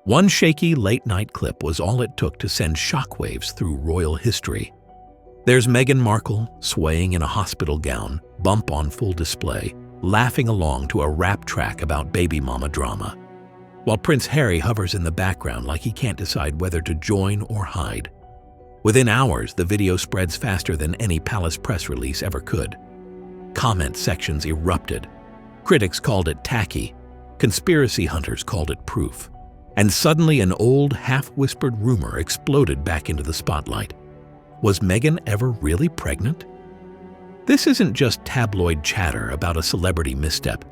One shaky late-night clip was all it took to send shockwaves through royal history. There's Meghan Markle, swaying in a hospital gown, bump on full display, laughing along to a rap track about baby mama drama, while Prince Harry hovers in the background like he can't decide whether to join or hide. Within hours, the video spreads faster than any palace press release ever could. Comment sections erupted. Critics called it tacky. Conspiracy hunters called it proof. And suddenly an old, half-whispered rumor exploded back into the spotlight. Was Meghan ever really pregnant? This isn't just tabloid chatter about a celebrity misstep.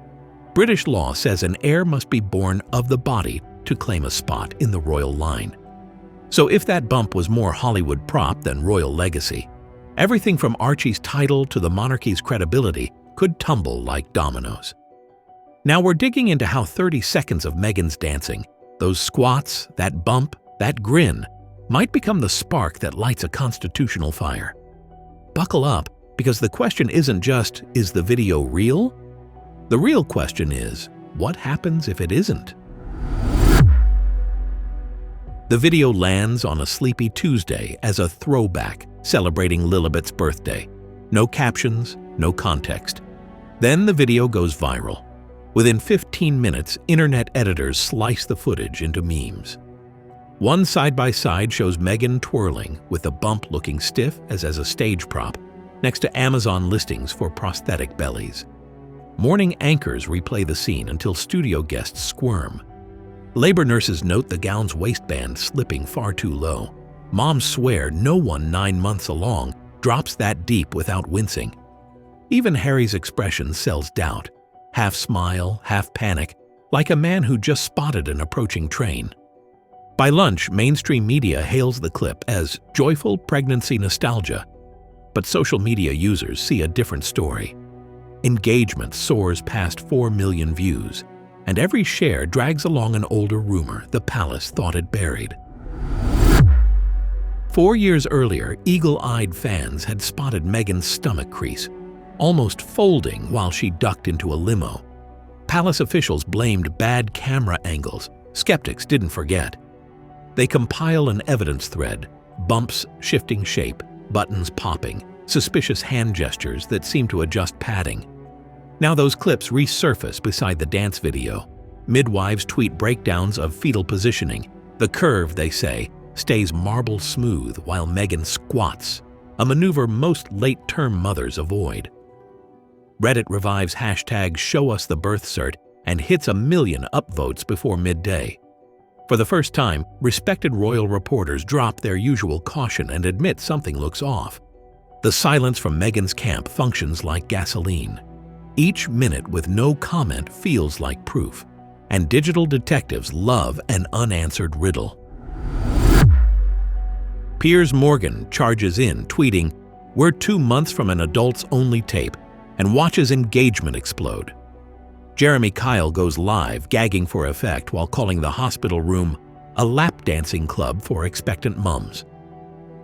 British law says an heir must be born of the body to claim a spot in the royal line. So if that bump was more Hollywood prop than royal legacy, everything from Archie's title to the monarchy's credibility could tumble like dominos. Now we're digging into how 30 seconds of Meghan's dancing, those squats, that bump, that grin, might become the spark that lights a constitutional fire. Buckle up, because the question isn't just, is the video real? The real question is, what happens if it isn't? The video lands on a sleepy Tuesday as a throwback celebrating Lilibet's birthday. No captions, no context. Then the video goes viral. Within 15 minutes, internet editors slice the footage into memes. One side-by-side shows Meghan twirling, with the bump looking stiff as a stage prop, next to Amazon listings for prosthetic bellies. Morning anchors replay the scene until studio guests squirm. Labor nurses note the gown's waistband slipping far too low. Moms swear no one 9 months along drops that deep without wincing. Even Harry's expression sells doubt, half smile, half panic, like a man who just spotted an approaching train. By lunch, mainstream media hails the clip as joyful pregnancy nostalgia, but social media users see a different story. Engagement soars past 4 million views, and every share drags along an older rumor the palace thought it buried. 4 years earlier, eagle-eyed fans had spotted Meghan's stomach crease, almost folding while she ducked into a limo. Palace officials blamed bad camera angles. Skeptics didn't forget. They compile an evidence thread, bumps shifting shape, buttons popping, suspicious hand gestures that seem to adjust padding. Now those clips resurface beside the dance video. Midwives tweet breakdowns of fetal positioning. The curve, they say, stays marble smooth while Meghan squats, a maneuver most late-term mothers avoid. Reddit revives hashtag #ShowUsTheBirthCert and hits 1 million upvotes before midday. For the first time, respected royal reporters drop their usual caution and admit something looks off. The silence from Meghan's camp functions like gasoline. Each minute with no comment feels like proof, and digital detectives love an unanswered riddle. Piers Morgan charges in, tweeting, "We're 2 months from an adults-only tape," and watches engagement explode. Jeremy Kyle goes live, gagging for effect while calling the hospital room a lap dancing club for expectant mums.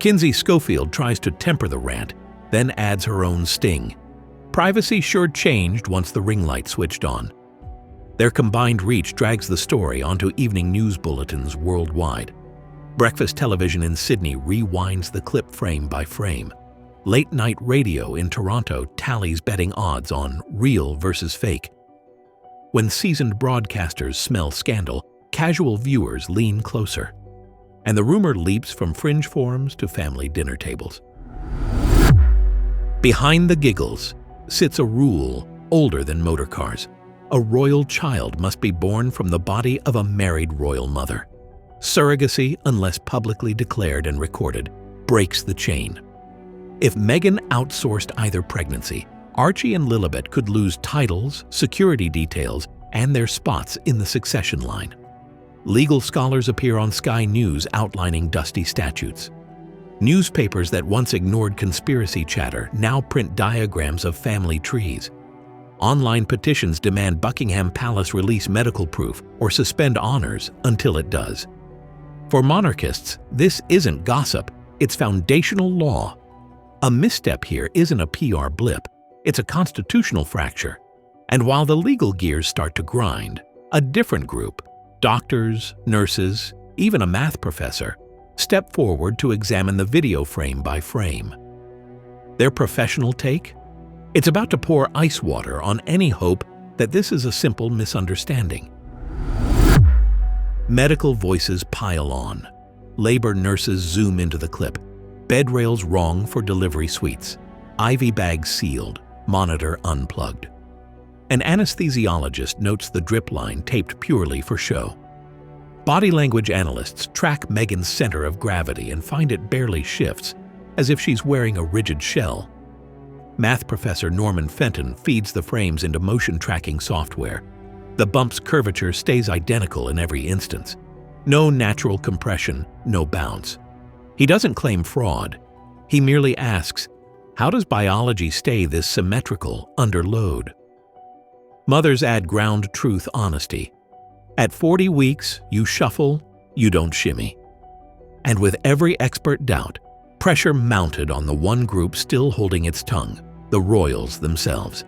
Kinsey Schofield tries to temper the rant, then adds her own sting. Privacy sure changed once the ring light switched on. Their combined reach drags the story onto evening news bulletins worldwide. Breakfast television in Sydney rewinds the clip frame by frame. Late-night radio in Toronto tallies betting odds on real versus fake. When seasoned broadcasters smell scandal, casual viewers lean closer. And the rumor leaps from fringe forums to family dinner tables. Behind the giggles sits a rule older than motor cars. A royal child must be born from the body of a married royal mother. Surrogacy, unless publicly declared and recorded, breaks the chain. If Meghan outsourced either pregnancy, Archie and Lilibet could lose titles, security details, and their spots in the succession line. Legal scholars appear on Sky News outlining dusty statutes. Newspapers that once ignored conspiracy chatter now print diagrams of family trees. Online petitions demand Buckingham Palace release medical proof or suspend honors until it does. For monarchists, this isn't gossip, it's foundational law. A misstep here isn't a PR blip, it's a constitutional fracture. And while the legal gears start to grind, a different group, Doctors, nurses, even a math professor step forward to examine the video frame by frame. Their professional take? It's about to pour ice water on any hope that this is a simple misunderstanding. Medical voices pile on. Labor nurses zoom into the clip. Bed rails wrong for delivery suites. IV bags sealed. Monitor unplugged. An anesthesiologist notes the drip line taped purely for show. Body language analysts track Meghan's center of gravity and find it barely shifts, as if she's wearing a rigid shell. Math professor Norman Fenton feeds the frames into motion tracking software. The bump's curvature stays identical in every instance. No natural compression, no bounce. He doesn't claim fraud. He merely asks, how does biology stay this symmetrical under load? Mothers add ground truth honesty. At 40 weeks, you shuffle, you don't shimmy. And with every expert doubt, pressure mounted on the one group still holding its tongue, the royals themselves.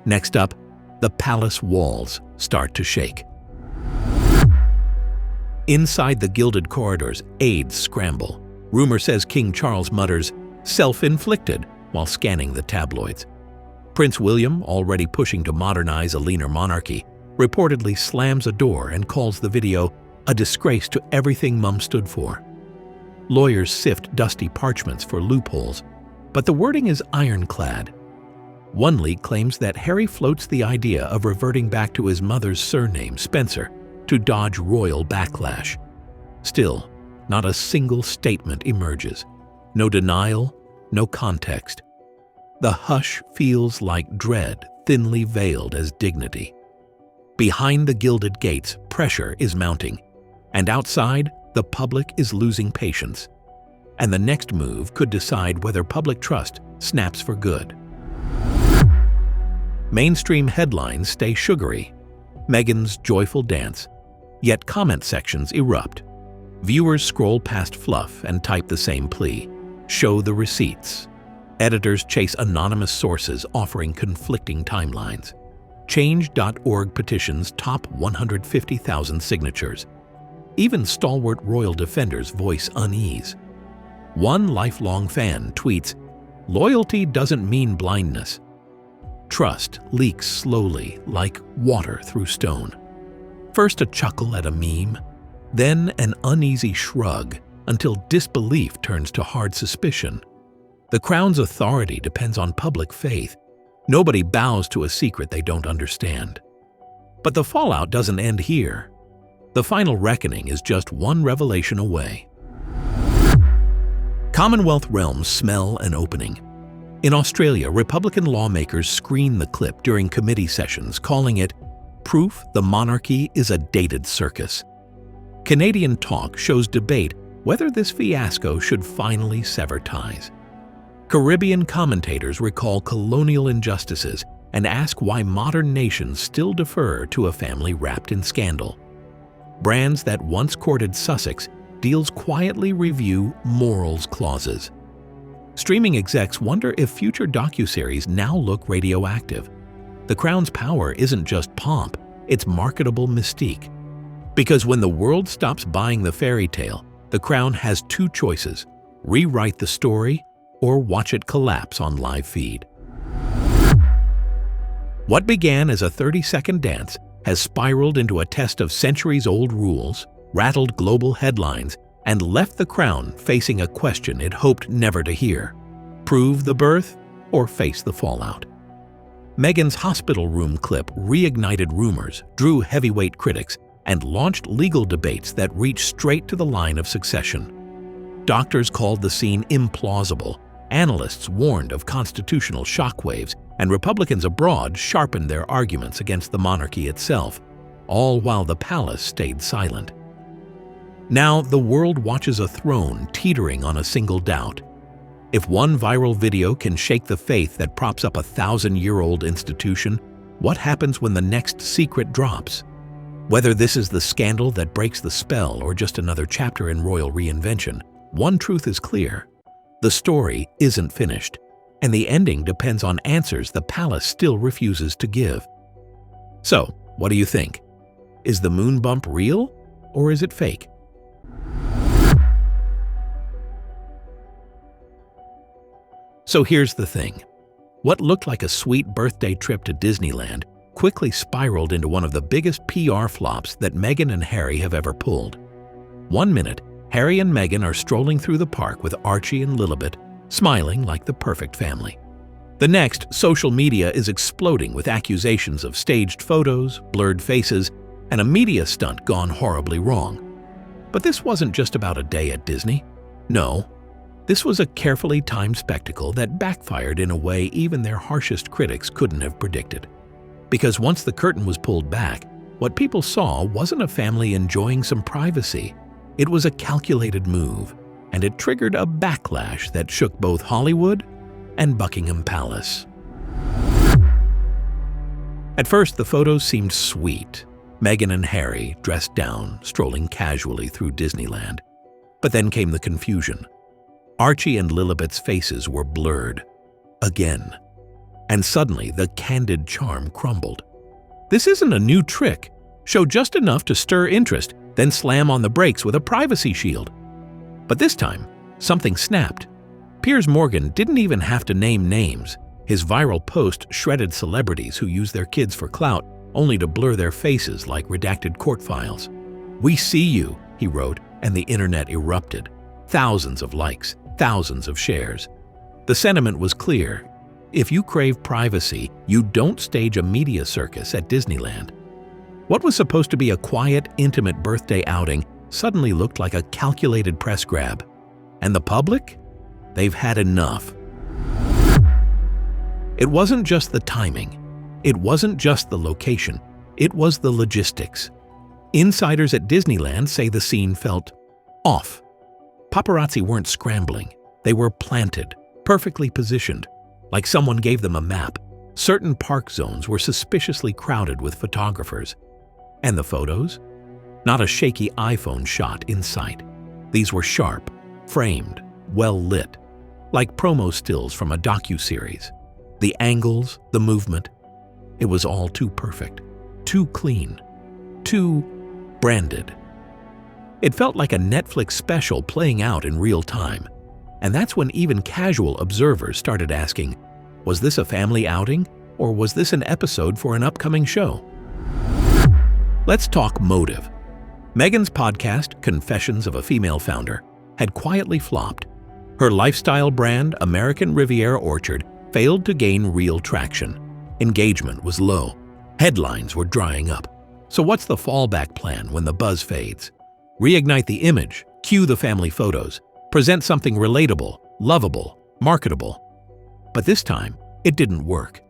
Next up, the palace walls start to shake. Inside the gilded corridors, aides scramble. Rumor says King Charles mutters, "Self-inflicted," while scanning the tabloids. Prince William, already pushing to modernize a leaner monarchy, reportedly slams a door and calls the video a disgrace to everything Mum stood for. Lawyers sift dusty parchments for loopholes, but the wording is ironclad. One leak claims that Harry floats the idea of reverting back to his mother's surname, Spencer, to dodge royal backlash. Still, not a single statement emerges. No denial, no context. The hush feels like dread, thinly veiled as dignity. Behind the gilded gates, pressure is mounting, and outside, the public is losing patience. And the next move could decide whether public trust snaps for good. Mainstream headlines stay sugary. Meghan's joyful dance. Yet comment sections erupt. Viewers scroll past fluff and type the same plea. Show the receipts. Editors chase anonymous sources offering conflicting timelines. Change.org petitions top 150,000 signatures. Even stalwart royal defenders voice unease. One lifelong fan tweets, "Loyalty doesn't mean blindness." Trust leaks slowly like water through stone. First a chuckle at a meme, then an uneasy shrug until disbelief turns to hard suspicion. The crown's authority depends on public faith. Nobody bows to a secret they don't understand. But the fallout doesn't end here. The final reckoning is just one revelation away. Commonwealth realms smell an opening. In Australia, Republican lawmakers screen the clip during committee sessions, calling it proof the monarchy is a dated circus. Canadian Talk shows debate whether this fiasco should finally sever ties. Caribbean commentators recall colonial injustices and ask why modern nations still defer to a family wrapped in scandal. Brands that once courted Sussex deals quietly review morals clauses. Streaming execs wonder if future docuseries now look radioactive. The Crown's power isn't just pomp, it's marketable mystique. Because when the world stops buying the fairy tale, the Crown has two choices: rewrite the story or watch it collapse on live feed. What began as a 30-second dance has spiraled into a test of centuries-old rules, rattled global headlines, and left the Crown facing a question it hoped never to hear: prove the birth or face the fallout. Meghan's hospital room clip reignited rumors, drew heavyweight critics, and launched legal debates that reached straight to the line of succession. Doctors called the scene implausible, analysts warned of constitutional shockwaves, and Republicans abroad sharpened their arguments against the monarchy itself, all while the palace stayed silent. Now the world watches a throne teetering on a single doubt. If one viral video can shake the faith that props up a 1,000-year-old institution, what happens when the next secret drops? Whether this is the scandal that breaks the spell or just another chapter in royal reinvention, one truth is clear: the story isn't finished, and the ending depends on answers the palace still refuses to give. So, what do you think? Is the moon bump real, or is it fake? So here's the thing. What looked like a sweet birthday trip to Disneyland quickly spiraled into one of the biggest PR flops that Meghan and Harry have ever pulled. One minute, Harry and Meghan are strolling through the park with Archie and Lilibet, smiling like the perfect family. The next, social media is exploding with accusations of staged photos, blurred faces, and a media stunt gone horribly wrong. But this wasn't just about a day at Disney. No, this was a carefully timed spectacle that backfired in a way even their harshest critics couldn't have predicted. Because once the curtain was pulled back, what people saw wasn't a family enjoying some privacy. It was a calculated move, and it triggered a backlash that shook both Hollywood and Buckingham Palace. At first, the photos seemed sweet. Meghan and Harry, dressed down, strolling casually through Disneyland. But then came the confusion. Archie and Lilibet's faces were blurred. Again. And suddenly, the candid charm crumbled. This isn't a new trick. Show just enough to stir interest, then slam on the brakes with a privacy shield. But this time, something snapped. Piers Morgan didn't even have to name names. His viral post shredded celebrities who use their kids for clout, only to blur their faces like redacted court files. "We see you," he wrote, and the internet erupted. Thousands of likes, thousands of shares. The sentiment was clear. If you crave privacy, you don't stage a media circus at Disneyland. What was supposed to be a quiet, intimate birthday outing suddenly looked like a calculated press grab. And the public? They've had enough. It wasn't just the timing. It wasn't just the location. It was the logistics. Insiders at Disneyland say the scene felt off. Paparazzi weren't scrambling. They were planted, perfectly positioned, like someone gave them a map. Certain park zones were suspiciously crowded with photographers. And the photos? Not a shaky iPhone shot in sight. These were sharp, framed, well-lit, like promo stills from a docuseries. The angles, the movement, it was all too perfect, too clean, too branded. It felt like a Netflix special playing out in real time. And that's when even casual observers started asking, was this a family outing, or was this an episode for an upcoming show? Let's talk motive. Meghan's podcast, Confessions of a Female Founder, had quietly flopped. Her lifestyle brand, American Riviera Orchard, failed to gain real traction. Engagement was low. Headlines were drying up. So what's the fallback plan when the buzz fades? Reignite the image, cue the family photos, present something relatable, lovable, marketable. But this time, it didn't work.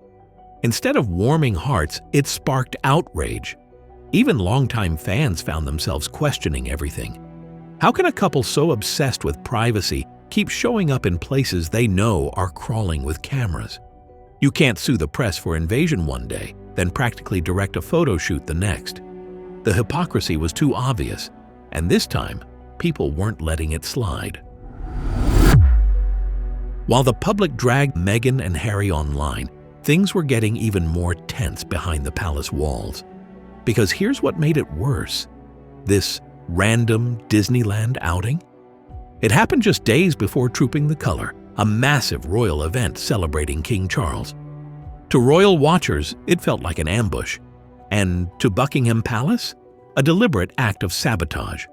Instead of warming hearts, it sparked outrage. Even longtime fans found themselves questioning everything. How can a couple so obsessed with privacy keep showing up in places they know are crawling with cameras? You can't sue the press for invasion one day, then practically direct a photo shoot the next. The hypocrisy was too obvious, and this time, people weren't letting it slide. While the public dragged Meghan and Harry online, things were getting even more tense behind the palace walls. Because here's what made it worse. This random Disneyland outing? It happened just days before Trooping the Color, a massive royal event celebrating King Charles. To royal watchers, it felt like an ambush. And to Buckingham Palace, a deliberate act of sabotage.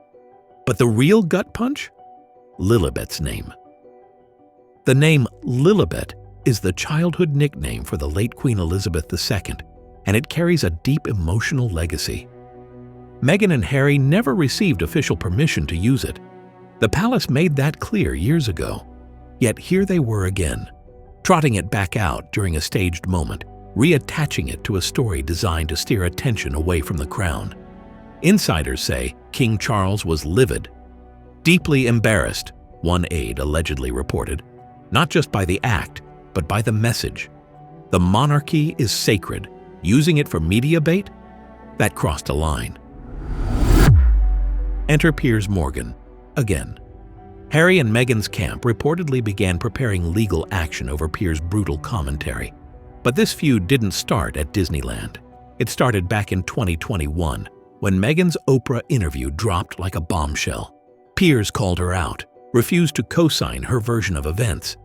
But the real gut punch? Lilibet's name. The name Lilibet is the childhood nickname for the late Queen Elizabeth II, and it carries a deep emotional legacy. Meghan and Harry never received official permission to use it. The palace made that clear years ago. Yet here they were again, trotting it back out during a staged moment, reattaching it to a story designed to steer attention away from the crown. Insiders say King Charles was livid, deeply embarrassed, one aide allegedly reported, not just by the act, but by the message. The monarchy is sacred. Using it for media bait? That crossed a line. Enter Piers Morgan, again. Harry and Meghan's camp reportedly began preparing legal action over Piers' brutal commentary. But this feud didn't start at Disneyland. It started back in 2021, when Meghan's Oprah interview dropped like a bombshell. Peers called her out, refused to co-sign her version of events.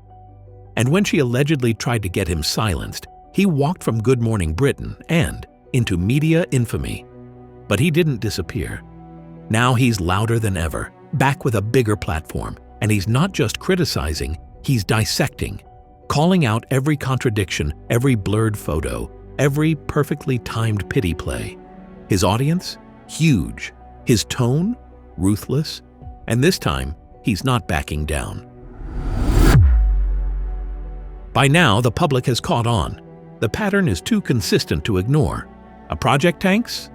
And when she allegedly tried to get him silenced, he walked from Good Morning Britain and into media infamy. But he didn't disappear. Now he's louder than ever, back with a bigger platform, and he's not just criticizing, he's dissecting, calling out every contradiction, every blurred photo, every perfectly timed pity play. His audience? Huge. His tone? Ruthless. And this time, he's not backing down. By now, the public has caught on. The pattern is too consistent to ignore. A project tanks?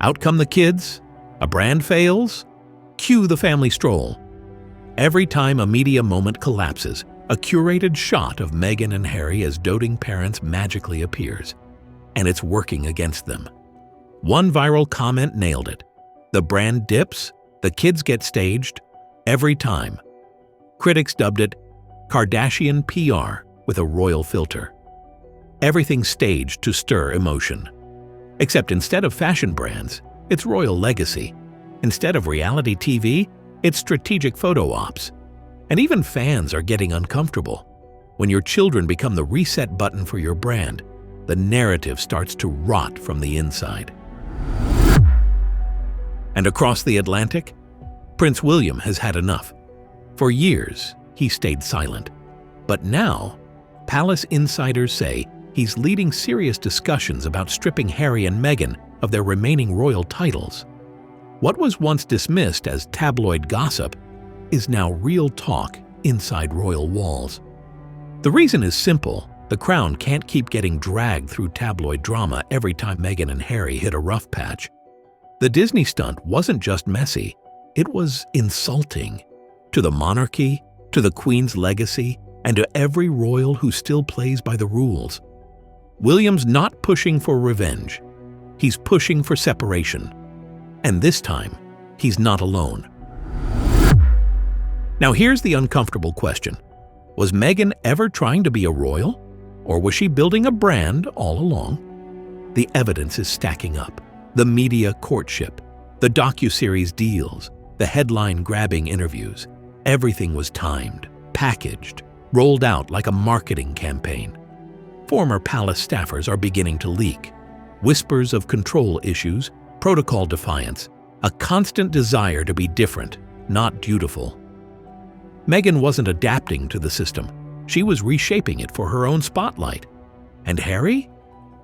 Out come the kids? A brand fails? Cue the family stroll. Every time a media moment collapses, a curated shot of Meghan and Harry as doting parents magically appears. And it's working against them. One viral comment nailed it. The brand dips, the kids get staged, every time. Critics dubbed it Kardashian PR with a royal filter. Everything staged to stir emotion. Except instead of fashion brands, it's royal legacy. Instead of reality TV, it's strategic photo ops. And even fans are getting uncomfortable. When your children become the reset button for your brand, the narrative starts to rot from the inside. And across the Atlantic, Prince William has had enough. For years, he stayed silent. But now, palace insiders say he's leading serious discussions about stripping Harry and Meghan of their remaining royal titles. What was once dismissed as tabloid gossip is now real talk inside royal walls. The reason is simple. The crown can't keep getting dragged through tabloid drama every time Meghan and Harry hit a rough patch. The Disney stunt wasn't just messy, it was insulting. To the monarchy, to the Queen's legacy, and to every royal who still plays by the rules. William's not pushing for revenge. He's pushing for separation. And this time, he's not alone. Now here's the uncomfortable question. Was Meghan ever trying to be a royal? Or was she building a brand all along? The evidence is stacking up. The media courtship, the docuseries deals, the headline-grabbing interviews. Everything was timed, packaged, rolled out like a marketing campaign. Former palace staffers are beginning to leak. Whispers of control issues, protocol defiance, a constant desire to be different, not dutiful. Meghan wasn't adapting to the system. She was reshaping it for her own spotlight. And Harry?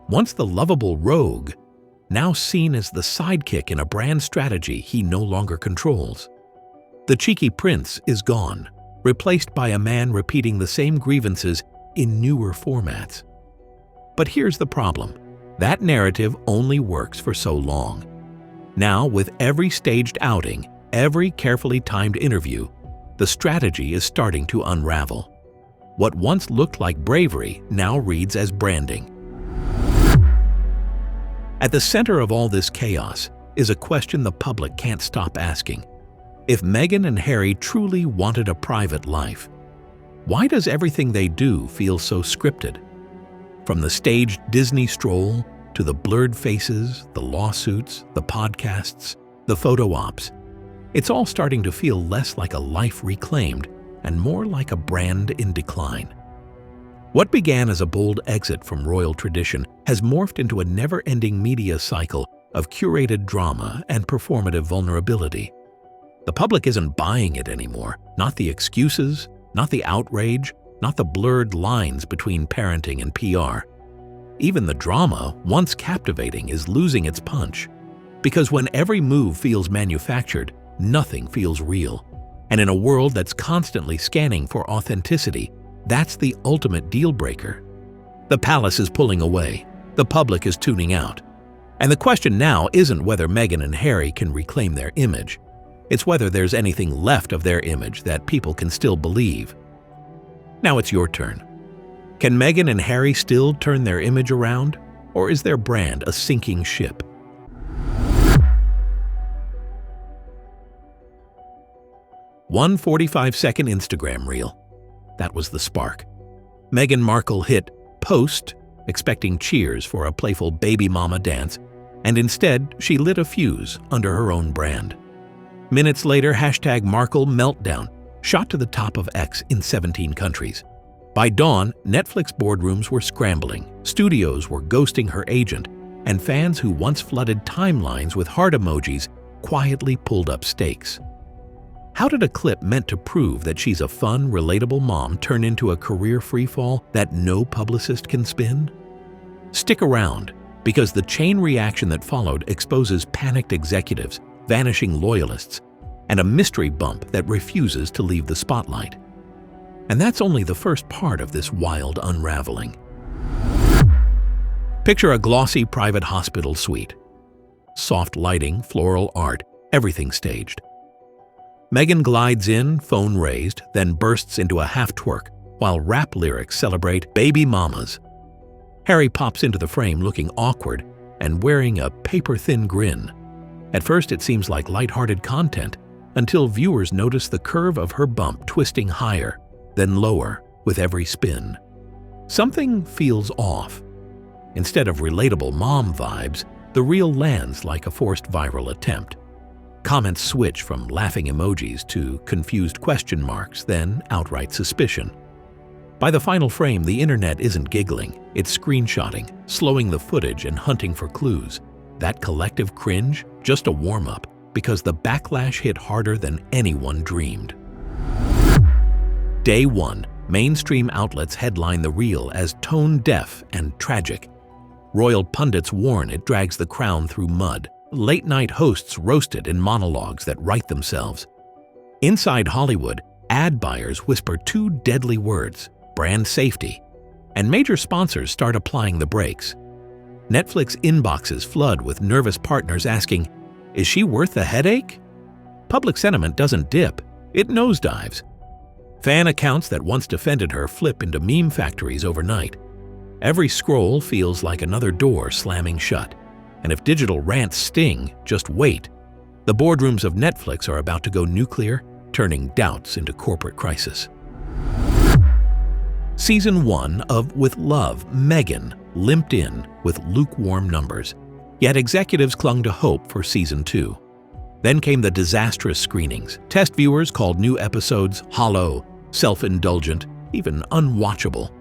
Once the lovable rogue, now seen as the sidekick in a brand strategy he no longer controls. The cheeky prince is gone, replaced by a man repeating the same grievances in newer formats. But here's the problem. That narrative only works for so long. Now, with every staged outing, every carefully timed interview, the strategy is starting to unravel. What once looked like bravery now reads as branding. At the center of all this chaos is a question the public can't stop asking. If Meghan and Harry truly wanted a private life, why does everything they do feel so scripted? From the staged Disney stroll to the blurred faces, the lawsuits, the podcasts, the photo ops, it's all starting to feel less like a life reclaimed and more like a brand in decline. What began as a bold exit from royal tradition has morphed into a never-ending media cycle of curated drama and performative vulnerability. The public isn't buying it anymore, not the excuses, not the outrage, not the blurred lines between parenting and PR. Even the drama, once captivating, is losing its punch. Because when every move feels manufactured, nothing feels real. And in a world that's constantly scanning for authenticity, that's the ultimate deal breaker. The palace is pulling away. The public is tuning out. And the question now isn't whether Meghan and Harry can reclaim their image. It's whether there's anything left of their image that people can still believe. Now it's your turn. Can Meghan and Harry still turn their image around? Or is their brand a sinking ship? One 45-second Instagram reel. That was the spark. Meghan Markle hit post, expecting cheers for a playful baby mama dance, and instead she lit a fuse under her own brand. Minutes later, hashtag Markle meltdown shot to the top of X in 17 countries. By dawn, Netflix boardrooms were scrambling, studios were ghosting her agent, and fans who once flooded timelines with heart emojis quietly pulled up stakes. How did a clip meant to prove that she's a fun, relatable mom turn into a career freefall that no publicist can spin? Stick around, because the chain reaction that followed exposes panicked executives, vanishing loyalists, and a mystery bump that refuses to leave the spotlight. And that's only the first part of this wild unraveling. Picture a glossy private hospital suite. Soft lighting, floral art, everything staged. Meghan glides in, phone raised, then bursts into a half-twerk, while rap lyrics celebrate baby mamas. Harry pops into the frame looking awkward and wearing a paper-thin grin. At first it seems like lighthearted content, until viewers notice the curve of her bump twisting higher, then lower with every spin. Something feels off. Instead of relatable mom vibes, the reel lands like a forced viral attempt. Comments switch from laughing emojis to confused question marks, then outright suspicion. By the final frame, the internet isn't giggling, it's screenshotting, slowing the footage and hunting for clues. That collective cringe, just a warm-up, because the backlash hit harder than anyone dreamed. Day 1, mainstream outlets headline the reel as tone-deaf and tragic. Royal pundits warn it drags the crown through mud. Late-night hosts roasted in monologues that write themselves. Inside Hollywood, ad buyers whisper two deadly words, brand safety, and major sponsors start applying the brakes. Netflix inboxes flood with nervous partners asking, "Is she worth the headache?" Public sentiment doesn't dip, it nosedives. Fan accounts that once defended her flip into meme factories overnight. Every scroll feels like another door slamming shut. And if digital rants sting, just wait. The boardrooms of Netflix are about to go nuclear, turning doubts into corporate crisis. Season 1 of With Love, Meghan limped in with lukewarm numbers. Yet executives clung to hope for Season 2. Then came the disastrous screenings. Test viewers called new episodes hollow, self-indulgent, even unwatchable.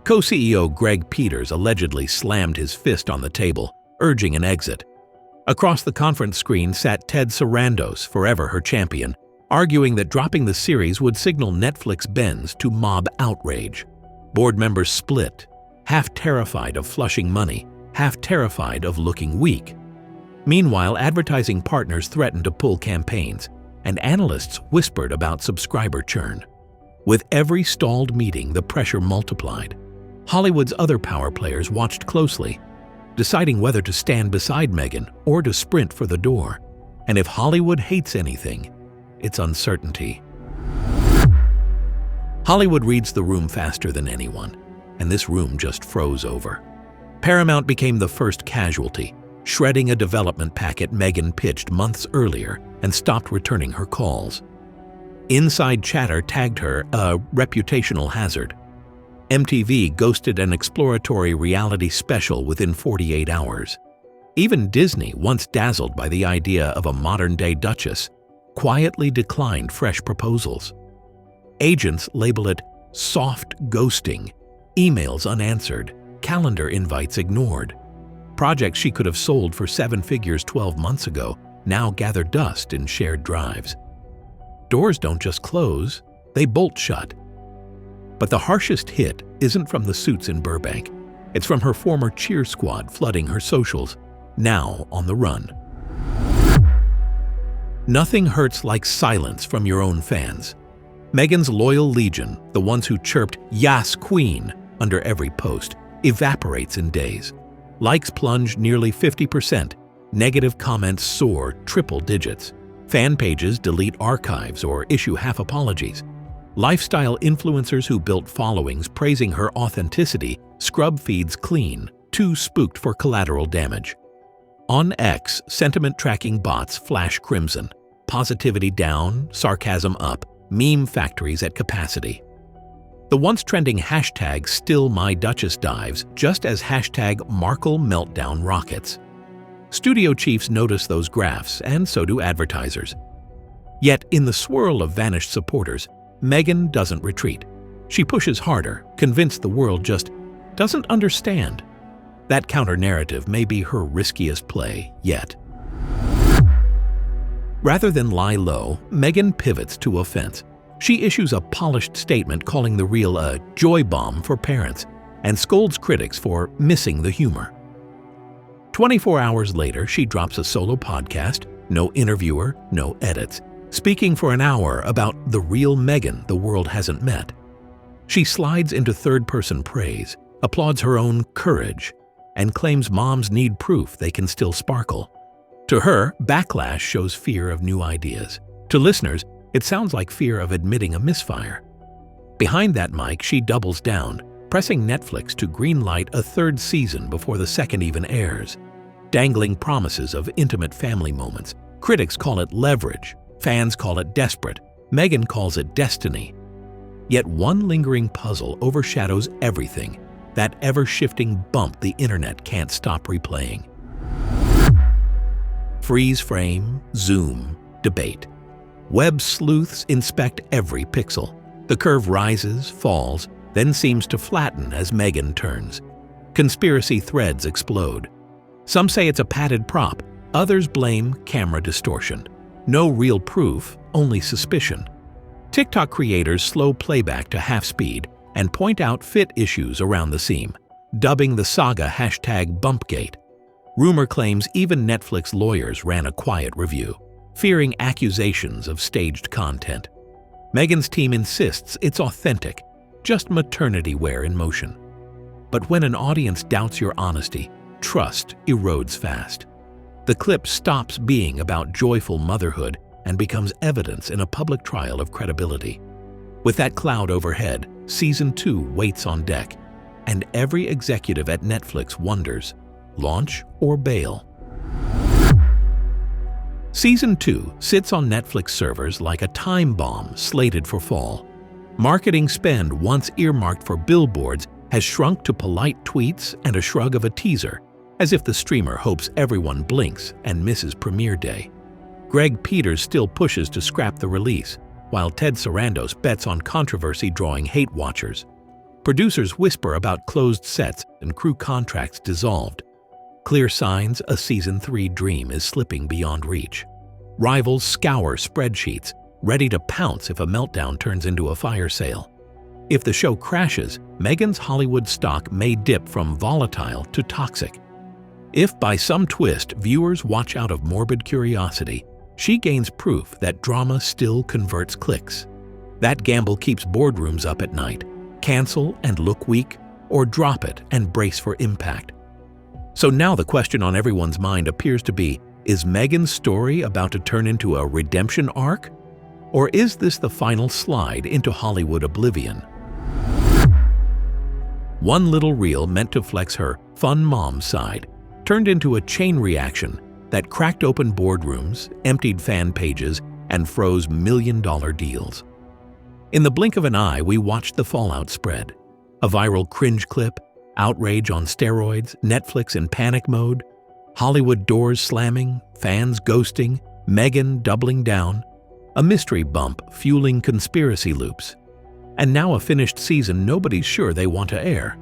Co-CEO Greg Peters allegedly slammed his fist on the table, urging an exit. Across the conference screen sat Ted Sarandos, forever her champion, arguing that dropping the series would signal Netflix bends to mob outrage. Board members split, half terrified of flushing money, half terrified of looking weak. Meanwhile, advertising partners threatened to pull campaigns, and analysts whispered about subscriber churn. With every stalled meeting, the pressure multiplied. Hollywood's other power players watched closely, deciding whether to stand beside Meghan or to sprint for the door. And if Hollywood hates anything, it's uncertainty. Hollywood reads the room faster than anyone, and this room just froze over. Paramount became the first casualty, shredding a development packet Meghan pitched months earlier and stopped returning her calls. Inside chatter tagged her a reputational hazard. MTV ghosted an exploratory reality special within 48 hours. Even Disney, once dazzled by the idea of a modern-day Duchess, quietly declined fresh proposals. Agents label it soft ghosting, emails unanswered, calendar invites ignored. Projects she could have sold for 7 figures 12 months ago now gather dust in shared drives. Doors don't just close, they bolt shut. But the harshest hit isn't from the suits in Burbank. It's from her former cheer squad flooding her socials, now on the run. Nothing hurts like silence from your own fans. Meghan's loyal legion, the ones who chirped "Yas, Queen" under every post, evaporates in days. Likes plunge nearly 50%, negative comments soar triple digits. Fan pages delete archives or issue half apologies. Lifestyle influencers who built followings praising her authenticity scrub feeds clean, too spooked for collateral damage. On X, sentiment tracking bots flash crimson, positivity down, sarcasm up, meme factories at capacity. The once trending hashtag #StillMyDuchess dives just as hashtag Markle meltdown rockets. Studio chiefs notice those graphs, and so do advertisers. Yet, in the swirl of vanished supporters, Meghan doesn't retreat. She pushes harder, convinced the world just doesn't understand. That counter-narrative may be her riskiest play yet. Rather than lie low, Meghan pivots to offense. She issues a polished statement calling the reel a joy bomb for parents and scolds critics for missing the humor. 24 hours later, she drops a solo podcast, no interviewer, no edits, speaking for an hour about the real Meghan the world hasn't met. She slides into third-person praise, applauds her own courage, and claims moms need proof they can still sparkle. To her, backlash shows fear of new ideas. To listeners, it sounds like fear of admitting a misfire. Behind that mic, she doubles down, pressing Netflix to greenlight a third season before the second even airs. Dangling promises of intimate family moments. Critics call it leverage. Fans call it desperate. Meghan calls it destiny. Yet one lingering puzzle overshadows everything, that ever-shifting bump the internet can't stop replaying. Freeze frame, zoom, debate. Web sleuths inspect every pixel. The curve rises, falls, then seems to flatten as Meghan turns. Conspiracy threads explode. Some say it's a padded prop, others blame camera distortion. No real proof, only suspicion. TikTok creators slow playback to half speed and point out fit issues around the seam, dubbing the saga #Bumpgate. Rumor claims even Netflix lawyers ran a quiet review, fearing accusations of staged content. Meghan's team insists it's authentic, just maternity wear in motion. But when an audience doubts your honesty, trust erodes fast. The clip stops being about joyful motherhood and becomes evidence in a public trial of credibility. With that cloud overhead, Season 2 waits on deck, and every executive at Netflix wonders, launch or bail? Season 2 sits on Netflix servers like a time bomb slated for fall. Marketing spend once earmarked for billboards has shrunk to polite tweets and a shrug of a teaser, as if the streamer hopes everyone blinks and misses premiere day. Greg Peters still pushes to scrap the release, while Ted Sarandos bets on controversy drawing hate watchers. Producers whisper about closed sets and crew contracts dissolved. Clear signs a Season 3 dream is slipping beyond reach. Rivals scour spreadsheets, ready to pounce if a meltdown turns into a fire sale. If the show crashes, Meghan's Hollywood stock may dip from volatile to toxic. If by some twist viewers watch out of morbid curiosity, she gains proof that drama still converts clicks. That gamble keeps boardrooms up at night. Cancel and look weak, or drop it and brace for impact. So now the question on everyone's mind appears to be, is Meghan's story about to turn into a redemption arc? Or is this the final slide into Hollywood oblivion? One little reel meant to flex her fun mom side turned into a chain reaction that cracked open boardrooms, emptied fan pages, and froze million-dollar deals. In the blink of an eye, we watched the fallout spread. A viral cringe clip, outrage on steroids, Netflix in panic mode, Hollywood doors slamming, fans ghosting, Meghan doubling down, a mystery bump fueling conspiracy loops. And now a finished season nobody's sure they want to air.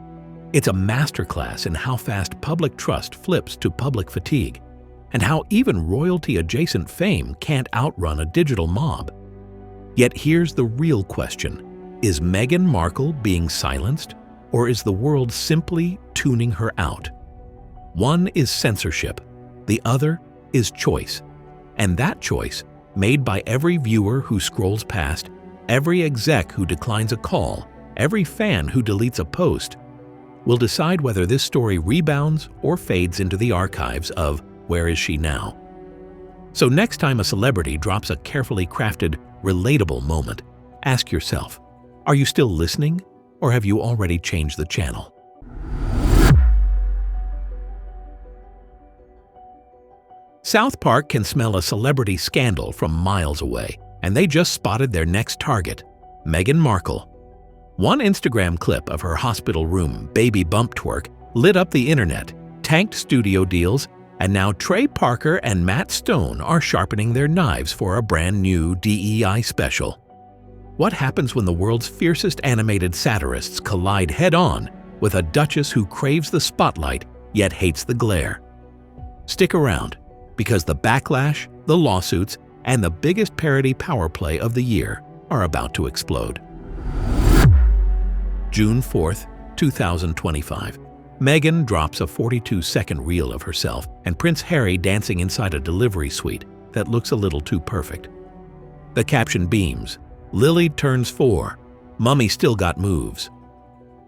It's a masterclass in how fast public trust flips to public fatigue, and how even royalty-adjacent fame can't outrun a digital mob. Yet here's the real question. Is Meghan Markle being silenced, or is the world simply tuning her out? One is censorship, the other is choice. And that choice, made by every viewer who scrolls past, every exec who declines a call, every fan who deletes a post, will decide whether this story rebounds or fades into the archives of Where Is She Now? So next time a celebrity drops a carefully crafted, relatable moment, ask yourself, are you still listening, or have you already changed the channel? South Park can smell a celebrity scandal from miles away, and they just spotted their next target, Meghan Markle. One Instagram clip of her hospital room baby bump twerk lit up the internet, tanked studio deals, And now Trey Parker and Matt Stone are sharpening their knives for a brand new DEI special. What happens when the world's fiercest animated satirists collide head-on with a duchess who craves the spotlight yet hates the glare? Stick around, because the backlash, the lawsuits, and the biggest parody power play of the year are about to explode. June 4th, 2025. Meghan drops a 42-second reel of herself and Prince Harry dancing inside a delivery suite that looks a little too perfect. The caption beams, "Lily turns 4, Mummy still got moves."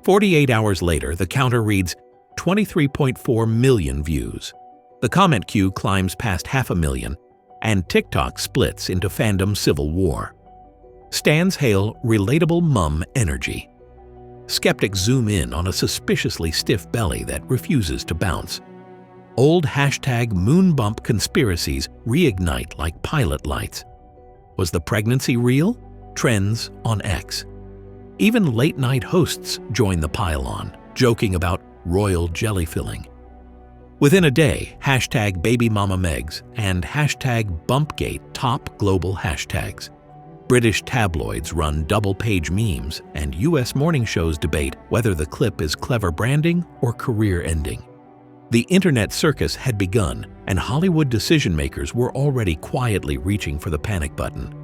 48 hours later, the counter reads 23.4 million views. The comment queue climbs past 500,000, and TikTok splits into fandom civil war. Stans hail relatable mum energy. Skeptics zoom in on a suspiciously stiff belly that refuses to bounce. Old #moonbump conspiracies reignite like pilot lights. Was the pregnancy real? Trends on X. Even late-night hosts join the pile-on, joking about royal jelly filling. Within a day, #BabyMamaMegs and #BumpGate top global hashtags. British tabloids run double-page memes, and US morning shows debate whether the clip is clever branding or career-ending. The internet circus had begun, and Hollywood decision-makers were already quietly reaching for the panic button.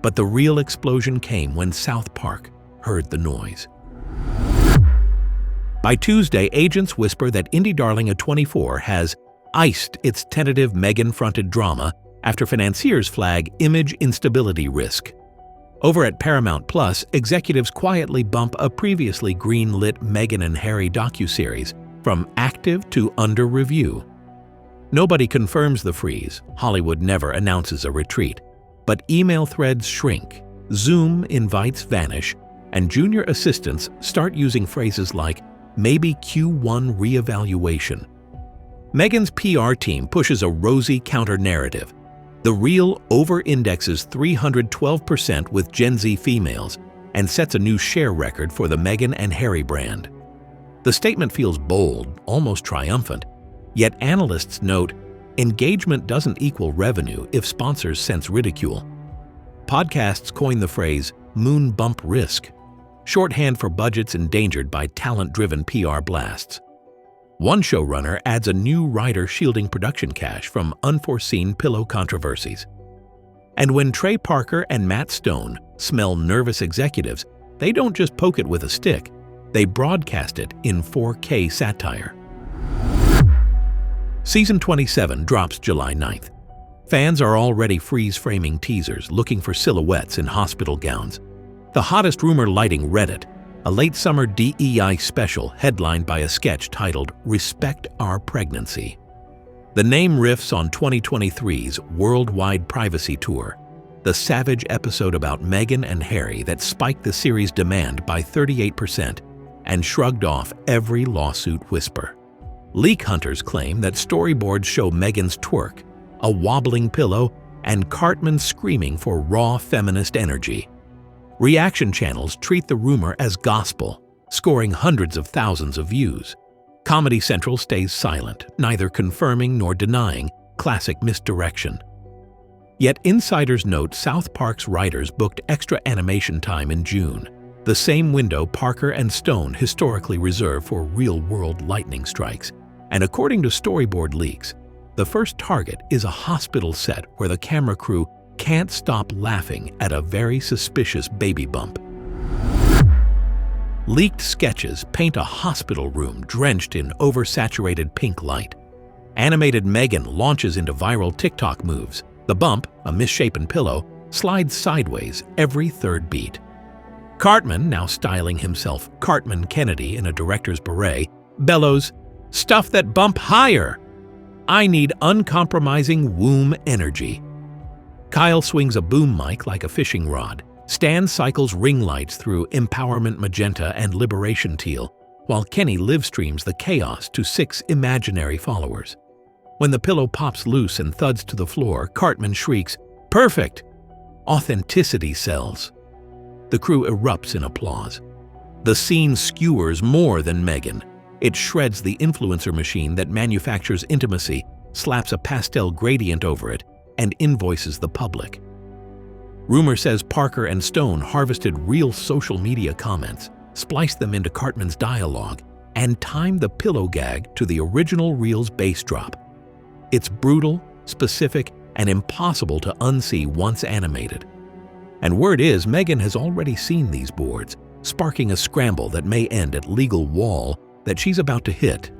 But the real explosion came when South Park heard the noise. By Tuesday, agents whisper that indie darling A24 has iced its tentative Meghan-fronted drama after financiers flag image instability risk. Over at Paramount Plus, executives quietly bump a previously green-lit Meghan and Harry docuseries from active to under review. Nobody confirms the freeze. Hollywood never announces a retreat. But email threads shrink, Zoom invites vanish, and junior assistants start using phrases like maybe Q1 reevaluation. Meghan's PR team pushes a rosy counter-narrative. The reel over-indexes 312% with Gen Z females and sets a new share record for the Meghan and Harry brand. The statement feels bold, almost triumphant, yet analysts note engagement doesn't equal revenue if sponsors sense ridicule. Podcasts coin the phrase moon bump risk, shorthand for budgets endangered by talent-driven PR blasts. One showrunner adds a new writer shielding production cash from unforeseen pillow controversies. And when Trey Parker and Matt Stone smell nervous executives, they don't just poke it with a stick, they broadcast it in 4K satire. Season 27 drops July 9th. Fans are already freeze-framing teasers looking for silhouettes in hospital gowns. The hottest rumor lighting Reddit, a late summer DEI special headlined by a sketch titled "Respect Our Pregnancy." The name riffs on 2023's worldwide privacy tour, the savage episode about Meghan and Harry that spiked the series' demand by 38% and shrugged off every lawsuit whisper. Leak hunters claim that storyboards show Meghan's twerk, a wobbling pillow, and Cartman screaming for raw feminist energy. Reaction channels treat the rumor as gospel, scoring hundreds of thousands of views. Comedy Central stays silent, neither confirming nor denying, classic misdirection. Yet insiders note South Park's writers booked extra animation time in June, the same window Parker and Stone historically reserve for real-world lightning strikes. And according to storyboard leaks, the first target is a hospital set where the camera crew can't stop laughing at a very suspicious baby bump. Leaked sketches paint a hospital room drenched in oversaturated pink light. Animated Meghan launches into viral TikTok moves. The bump, a misshapen pillow, slides sideways every third beat. Cartman, now styling himself Cartman Kennedy in a director's beret, bellows, "Stuff that bump higher! I need uncompromising womb energy." Kyle swings a boom mic like a fishing rod. Stan cycles ring lights through Empowerment Magenta and Liberation Teal, while Kenny livestreams the chaos to 6 imaginary followers. When the pillow pops loose and thuds to the floor, Cartman shrieks, "Perfect!" Authenticity sells. The crew erupts in applause. The scene skewers more than Meghan. It shreds the influencer machine that manufactures intimacy, slaps a pastel gradient over it, and invoices the public. Rumor says Parker and Stone harvested real social media comments, spliced them into Cartman's dialogue, and timed the pillow gag to the original reel's bass drop. It's brutal, specific, and impossible to unsee once animated. And word is Meghan has already seen these boards, sparking a scramble that may end at legal wall that she's about to hit.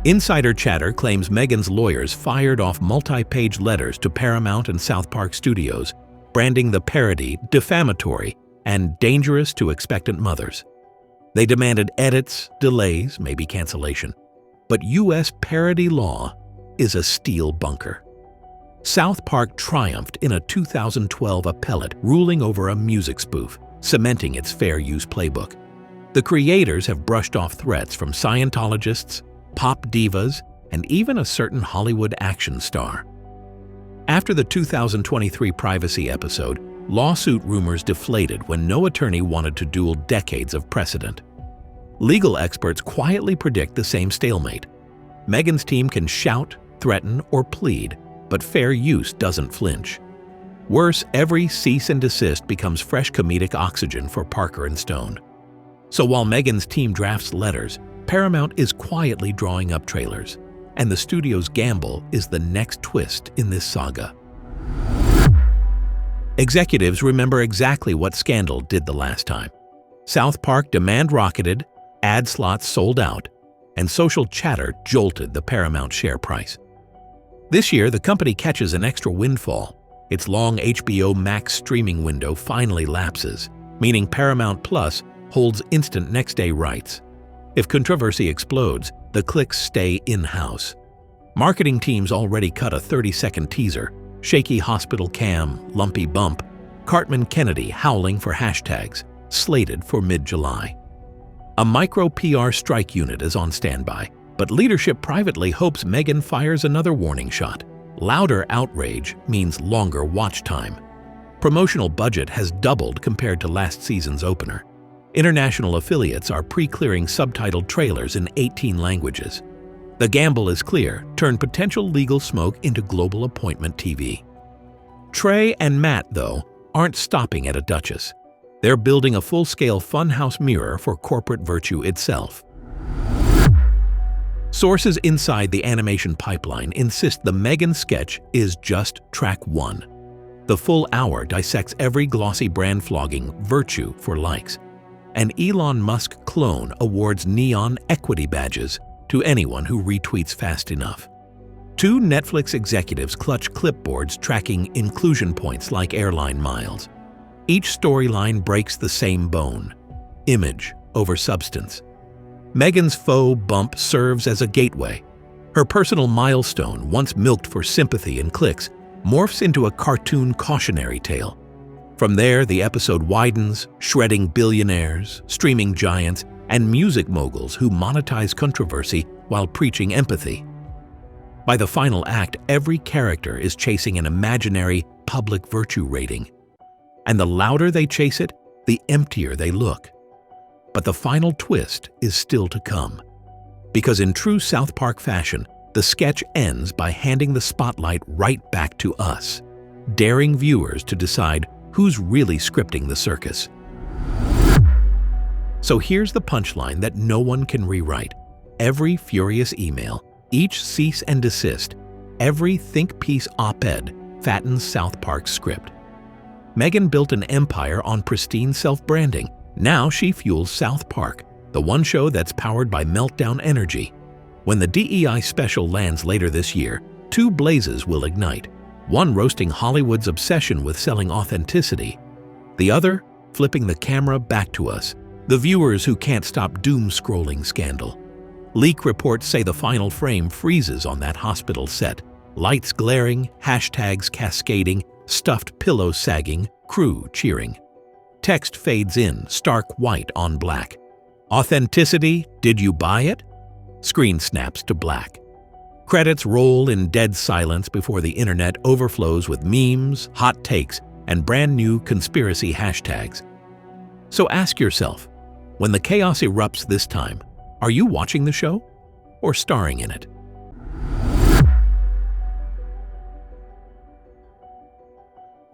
Insider chatter claims Meghan's lawyers fired off multi-page letters to Paramount and South Park Studios, branding the parody defamatory and dangerous to expectant mothers. They demanded edits, delays, maybe cancellation. But U.S. parody law is a steel bunker. South Park triumphed in a 2012 appellate ruling over a music spoof, cementing its fair use playbook. The creators have brushed off threats from Scientologists, pop divas, and even a certain Hollywood action star. After the 2023 privacy episode, lawsuit rumors deflated when no attorney wanted to duel decades of precedent. Legal experts quietly predict the same stalemate. Meghan's team can shout, threaten, or plead, but fair use doesn't flinch. Worse, every cease and desist becomes fresh comedic oxygen for Parker and Stone. So while Meghan's team drafts letters, Paramount is quietly drawing up trailers, and the studio's gamble is the next twist in this saga. Executives remember exactly what Scandal did the last time. South Park demand rocketed, ad slots sold out, and social chatter jolted the Paramount share price. This year, the company catches an extra windfall. Its long HBO Max streaming window finally lapses, meaning Paramount Plus holds instant next-day rights. If controversy explodes, the clicks stay in-house. Marketing teams already cut a 30-second teaser, shaky hospital cam, lumpy bump, Cartman Kennedy howling for hashtags, slated for mid-July. A micro PR strike unit is on standby, but leadership privately hopes Meghan fires another warning shot. Louder outrage means longer watch time. Promotional budget has doubled compared to last season's opener. International affiliates are pre-clearing subtitled trailers in 18 languages. The gamble is clear: turn potential legal smoke into global appointment TV. Trey and Matt, though, aren't stopping at a duchess. They're building a full-scale funhouse mirror for corporate virtue itself. Sources inside the animation pipeline insist the Meghan sketch is just track one. The full hour dissects every glossy brand flogging virtue for likes. An Elon Musk clone awards neon equity badges to anyone who retweets fast enough. Two Netflix executives clutch clipboards tracking inclusion points like airline miles. Each storyline breaks the same bone: image over substance. Meghan's faux bump serves as a gateway. Her personal milestone, once milked for sympathy and clicks, morphs into a cartoon cautionary tale. From there, the episode widens, shredding billionaires, streaming giants, and music moguls who monetize controversy while preaching empathy. By the final act, every character is chasing an imaginary public virtue rating. And the louder they chase it, the emptier they look. But the final twist is still to come. Because in true South Park fashion, the sketch ends by handing the spotlight right back to us, daring viewers to decide who's really scripting the circus. So here's the punchline that no one can rewrite. Every furious email, each cease and desist, every think piece op-ed fattens South Park's script. Meghan built an empire on pristine self-branding. Now she fuels South Park, the one show that's powered by meltdown energy. When the DEI special lands later this year, two blazes will ignite. One roasting Hollywood's obsession with selling authenticity. The other flipping the camera back to us, the viewers who can't stop doom-scrolling Scandal. Leak reports say the final frame freezes on that hospital set. Lights glaring, hashtags cascading, stuffed pillows sagging, crew cheering. Text fades in, stark white on black. Authenticity, did you buy it? Screen snaps to black. Credits roll in dead silence before the internet overflows with memes, hot takes, and brand new conspiracy hashtags. So ask yourself, when the chaos erupts this time, are you watching the show or starring in it?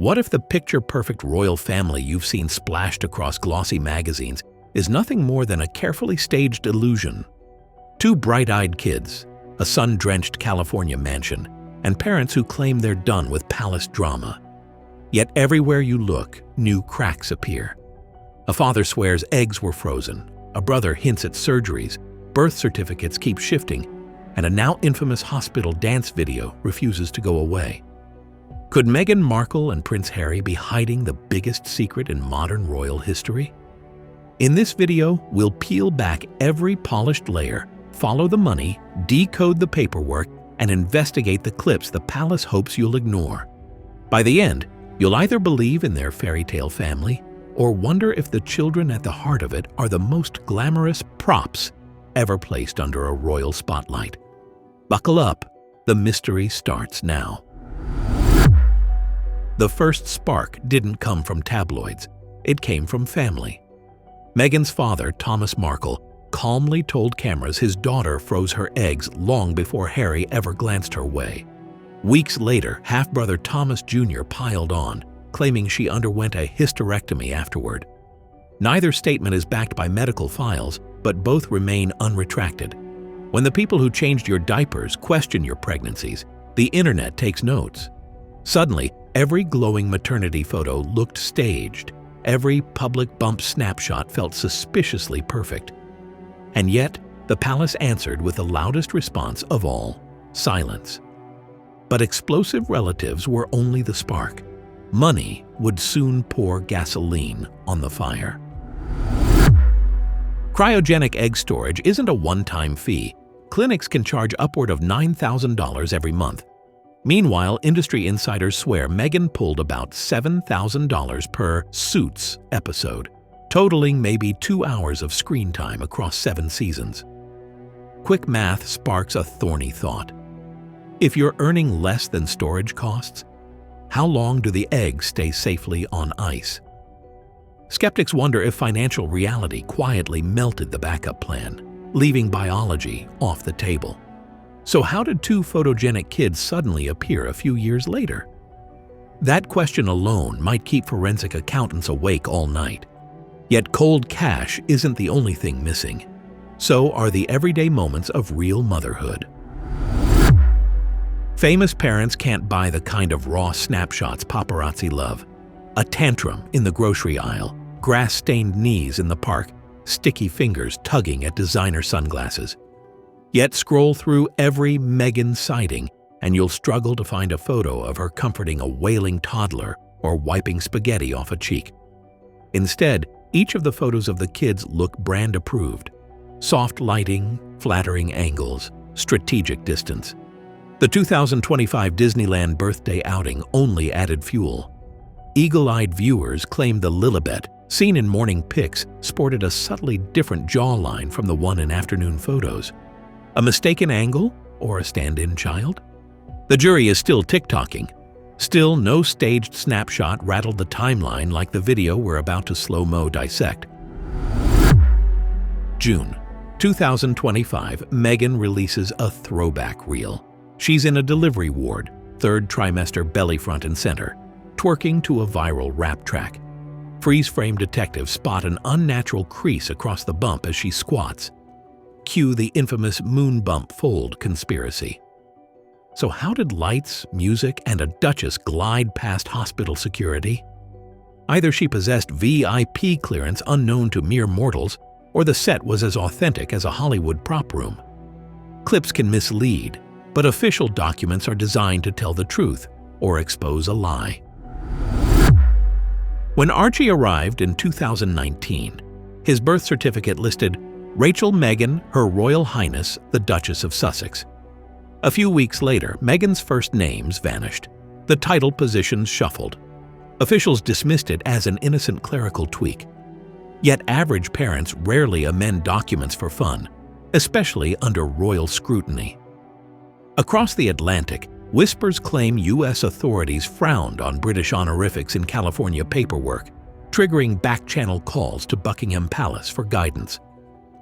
What if the picture-perfect royal family you've seen splashed across glossy magazines is nothing more than a carefully staged illusion? Two bright-eyed kids, a sun-drenched California mansion, and parents who claim they're done with palace drama. Yet everywhere you look, new cracks appear. A father swears eggs were frozen, a brother hints at surgeries, birth certificates keep shifting, and a now infamous hospital dance video refuses to go away. Could Meghan Markle and Prince Harry be hiding the biggest secret in modern royal history? In this video, we'll peel back every polished layer, follow the money, decode the paperwork, and investigate the clips the palace hopes you'll ignore. By the end, you'll either believe in their fairy tale family or wonder if the children at the heart of it are the most glamorous props ever placed under a royal spotlight. Buckle up, the mystery starts now. The first spark didn't come from tabloids, it came from family. Meghan's father, Thomas Markle, calmly told cameras his daughter froze her eggs long before Harry ever glanced her way. Weeks later, half-brother Thomas Jr. piled on, claiming she underwent a hysterectomy afterward. Neither statement is backed by medical files, but both remain unretracted. When the people who changed your diapers question your pregnancies, the internet takes notes. Suddenly, every glowing maternity photo looked staged. Every public bump snapshot felt suspiciously perfect. And yet, the palace answered with the loudest response of all: silence. But explosive relatives were only the spark. Money would soon pour gasoline on the fire. Cryogenic egg storage isn't a one-time fee. Clinics can charge upward of $9,000 every month. Meanwhile, industry insiders swear Meghan pulled about $7,000 per Suits episode, totaling maybe 2 hours of screen time across 7 seasons. Quick math sparks a thorny thought. If you're earning less than storage costs, how long do the eggs stay safely on ice? Skeptics wonder if financial reality quietly melted the backup plan, leaving biology off the table. So how did two photogenic kids suddenly appear a few years later? That question alone might keep forensic accountants awake all night. Yet cold cash isn't the only thing missing. So are the everyday moments of real motherhood. Famous parents can't buy the kind of raw snapshots paparazzi love. A tantrum in the grocery aisle, grass-stained knees in the park, sticky fingers tugging at designer sunglasses. Yet scroll through every Meghan sighting and you'll struggle to find a photo of her comforting a wailing toddler or wiping spaghetti off a cheek. Instead, each of the photos of the kids look brand-approved. Soft lighting, flattering angles, strategic distance. The 2025 Disneyland birthday outing only added fuel. Eagle-eyed viewers claimed the Lilibet, seen in morning pics, sported a subtly different jawline from the one in afternoon photos. A mistaken angle or a stand-in child? The jury is still tick-tocking. Still, no staged snapshot rattled the timeline like the video we're about to slow-mo dissect. June 2025, Meghan releases a throwback reel. She's in a delivery ward, 3rd trimester belly front and center, twerking to a viral rap track. Freeze-frame detectives spot an unnatural crease across the bump as she squats. Cue the infamous moon bump fold conspiracy. So how did lights, music, and a duchess glide past hospital security? Either she possessed VIP clearance unknown to mere mortals, or the set was as authentic as a Hollywood prop room. Clips can mislead, but official documents are designed to tell the truth or expose a lie. When Archie arrived in 2019, his birth certificate listed Rachel Meghan, Her Royal Highness, the Duchess of Sussex. A few weeks later, Meghan's first names vanished. The title positions shuffled. Officials dismissed it as an innocent clerical tweak. Yet average parents rarely amend documents for fun, especially under royal scrutiny. Across the Atlantic, whispers claim U.S. authorities frowned on British honorifics in California paperwork, triggering back-channel calls to Buckingham Palace for guidance.